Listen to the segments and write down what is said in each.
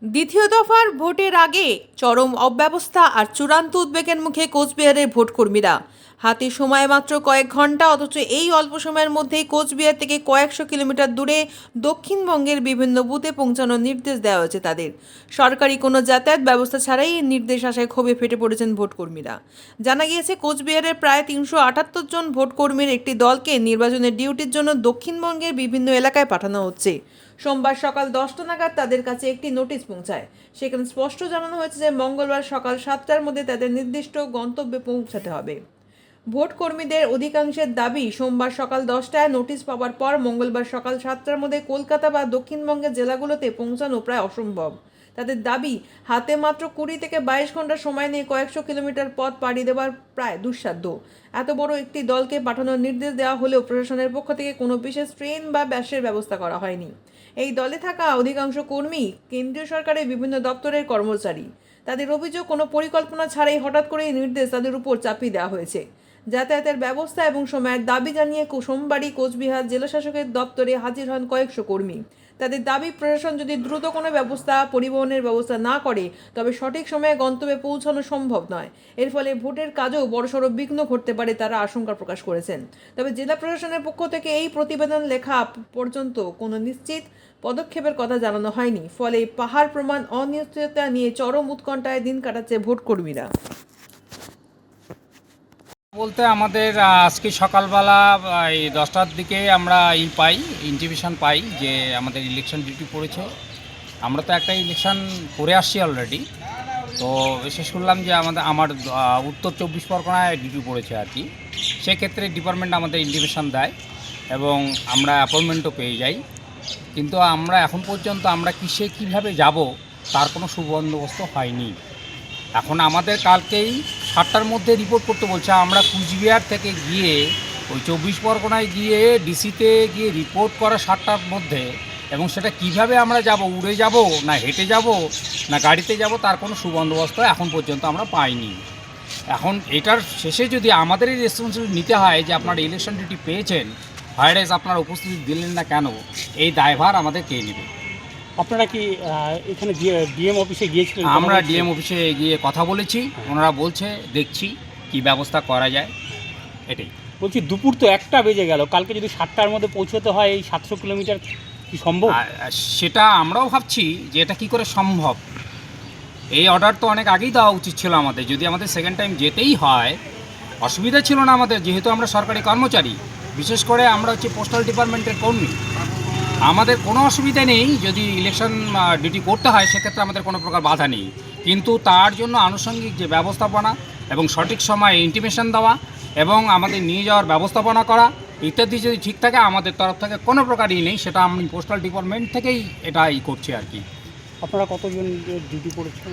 দ্বিতীয় দফার ভোটের আগে চরম অব্যবস্থা আর চূড়ান্ত উদ্বেগের মুখে কোচবিহারের ভোটকর্মীরা। হাতে সময় মাত্র কয়েক ঘন্টা, অথচ এই অল্প সময়ের মধ্যেই কোচবিহার থেকে কয়েকশো কিলোমিটার দূরে দক্ষিণবঙ্গের বিভিন্ন বুথে পৌঁছানোর নির্দেশ দেওয়া হয়েছে তাদের। সরকারি কোনো যাতায়াত ব্যবস্থা ছাড়াই এই নির্দেশ আসায় ক্ষোভে ফেটে পড়েছেন ভোটকর্মীরা। জানা গিয়েছে, কোচবিহারের প্রায় ৩৭৮ জন ভোটকর্মীর একটি দলকে নির্বাচনের ডিউটির জন্য দক্ষিণবঙ্গের বিভিন্ন এলাকায় পাঠানো হচ্ছে। সোমবার সকাল 10টা নাগাদ তাদের কাছে একটি নোটিশ পৌঁছায়। সেখানে স্পষ্ট জানানো হয়েছে যে মঙ্গলবার সকাল 7টার মধ্যে তাদের নির্দিষ্ট গন্তব্যে পৌঁছাতে হবে। ভোট কর্মীদের অধিকাংশের দাবি, সোমবার সকাল 10টায় নোটিশ পাওয়ার পর মঙ্গলবার সকাল 7টার মধ্যে কলকাতা বা দক্ষিণবঙ্গের জেলাগুলোতে পৌঁছানো প্রায় অসম্ভব। তাদের দাবি, হাতে মাত্র 20 থেকে 22 ঘন্টা সময় নিয়ে কয়েকশো কিলোমিটার পথ পাড়ি দেওয়ার প্রায় দুঃসাধ্য। এত বড় একটি দলকে পাঠানোর নির্দেশ দেওয়া হলেও প্রশাসনের পক্ষ থেকে কোনো বিশেষ ট্রেন বা বাসের ব্যবস্থা করা হয়নি। এই দলে থাকা অধিকাংশ কর্মী কেন্দ্রীয় সরকারের বিভিন্ন দপ্তরের কর্মচারী। তাদের অভিযোগ, কোনো পরিকল্পনা ছাড়াই হঠাৎ করে এই নির্দেশ তাদের উপর চাপিয়ে দেওয়া হয়েছে। যাতায়াতের ব্যবস্থা এবং সময়ের দাবি জানিয়ে সোমবারই কোচবিহার জেলাশাসকের দপ্তরে হাজির হন কয়েকশো কর্মী। তাদের দাবি, প্রশাসন যদি দ্রুত কোনো পরিবহনের ব্যবস্থা না করে তবে সঠিক সময়ে গন্তব্যে পৌঁছানো সম্ভব নয়। এর ফলে ভোটের কাজেও বড়সড় বিঘ্ন ঘটতে পারে, তারা আশঙ্কা প্রকাশ করেছেন। তবে জেলা প্রশাসনের পক্ষ থেকে এই প্রতিবেদন লেখা পর্যন্ত কোনো নিশ্চিত পদক্ষেপের কথা জানানো হয়নি। ফলে পাহাড় প্রমাণ অনিশ্চয়তা নিয়ে চরম উৎকণ্ঠায় দিন কাটাচ্ছে ভোটকর্মীরা। বলতে আমাদের আজকে সকালবেলা এই 10টার দিকে আমরা ইনটিমেশন পাই যে আমাদের ইলেকশন ডিউটি পড়েছে। আমরা তো একটা ইলেকশন করে আসছি অলরেডি, তো বিশেষ করলাম যে আমার উত্তর 24 পরগনায় ডিউটি পড়েছে আর কি। সেক্ষেত্রে ডিপার্টমেন্ট আমাদের ইনটিমেশন দেয় এবং আমরা অ্যাপয়েন্টমেন্টও পেয়ে যাই। কিন্তু আমরা এখন পর্যন্ত আমরা কীভাবে যাব তার কোনো সুবন্দোবস্ত হয়নি। এখন আমাদের কালকেই 7টার মধ্যে রিপোর্ট করতে বলছে। আমরা কুচবিহার থেকে গিয়ে ওই 24 পরগনায় গিয়ে ডিসিতে গিয়ে রিপোর্ট করা 7টার মধ্যে, এবং সেটা কিভাবে আমরা যাব, উড়ে যাব না হেঁটে যাব না গাড়িতে যাব, তার কোনো সুবন্দোবস্ত এখন পর্যন্ত আমরা পাইনি। এখন এটার শেষে যদি আমাদেরই রেসপন্সিবিলিটি নিতে হয় যে আপনারা ইলেকশন ডিউটি পেয়েছেন, ভাইরাস আপনারা উপস্থিতি দিলেন না কেন, এই দায়ভার আমাদের কে নেবে? আপনারা কি এখানে ডিএম অফিসে গিয়েছিলেন? আমরা ডিএম অফিসে গিয়ে কথা বলেছি, ওনারা বলছে দেখছি কি ব্যবস্থা করা যায়। এটাই বলছি, দুপুর তো 1টা বেজে গেল, কালকে যদি 7টার মধ্যে পৌঁছতে হয় এই 700 কিলোমিটার কি সম্ভব? সেটা আমরাও ভাবছি যে এটা কী করে সম্ভব। এই অর্ডার তো অনেক আগেই দেওয়া উচিত ছিল আমাদের। যদি আমাদের সেকেন্ড টাইম যেতেই হয়, অসুবিধা ছিল না আমাদের, যেহেতু আমরা সরকারি কর্মচারী, বিশেষ করে আমরা হচ্ছে পোস্টাল ডিপার্টমেন্টের কর্মী। আমাদের কোনো অসুবিধা নেই, যদি ইলেকশন ডিউটি করতে হয় সেক্ষেত্রে আমাদের কোনো প্রকার বাধা নেই। কিন্তু তার জন্য আনুষঙ্গিক যে ব্যবস্থাপনা এবং সঠিক সময়ে ইন্টিমেশন দেওয়া এবং আমাদের নিয়ে যাওয়ার ব্যবস্থাপনা করা ইত্যাদি যদি ঠিক থাকে, আমাদের তরফ থেকে কোনো প্রকারই নেই। সেটা আমি পোস্টাল ডিপার্টমেন্ট থেকেই এটাই করছি আর কি। আপনারা কতজন ডিউটি করেছেন?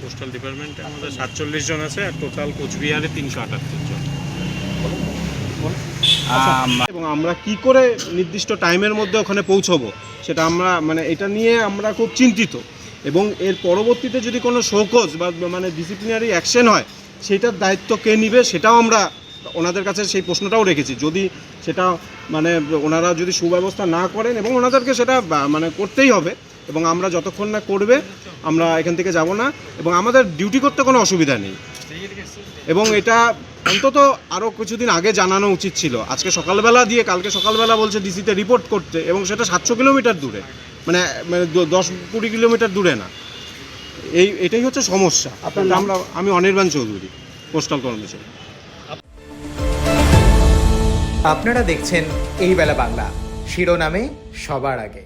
পোস্টাল ডিপার্টমেন্টে আমাদের 47 জন আছে, আর টোটাল কোচবিহারে 378 জন। এবং আমরা কি করে নির্দিষ্ট টাইমের মধ্যে ওখানে পৌঁছবো সেটা আমরা এটা নিয়ে আমরা খুব চিন্তিত। এবং এর পরবর্তীতে যদি কোনো শোকজ বা ডিসিপ্লিনারি অ্যাকশন হয়, সেটার দায়িত্ব কে নেবে সেটাও আমরা ওনাদের কাছে সেই প্রশ্নটাও রেখেছি। যদি সেটা ওনারা যদি সুব্যবস্থা না করেন, এবং ওনাদেরকে সেটা করতেই হবে, এবং আমরা যতক্ষণ না করবে আমরা এখান থেকে যাব না। এবং আমাদের ডিউটি করতে কোনো অসুবিধা নেই, এবং এটা অন্তত আরও কিছুদিন আগে জানানো উচিত ছিল। আজকে সকালবেলা দিয়ে কালকে সকালবেলা বলছে ডিসিতে রিপোর্ট করতে, এবং সেটা 700 কিলোমিটার দূরে, 10-20 কিলোমিটার দূরে না। এটাই হচ্ছে সমস্যা। আমি অনির্বাণ চৌধুরী, পোস্টাল কর্মচারী। আপনারা দেখছেন এই বেলা বাংলা, শিরোনামে সবার আগে।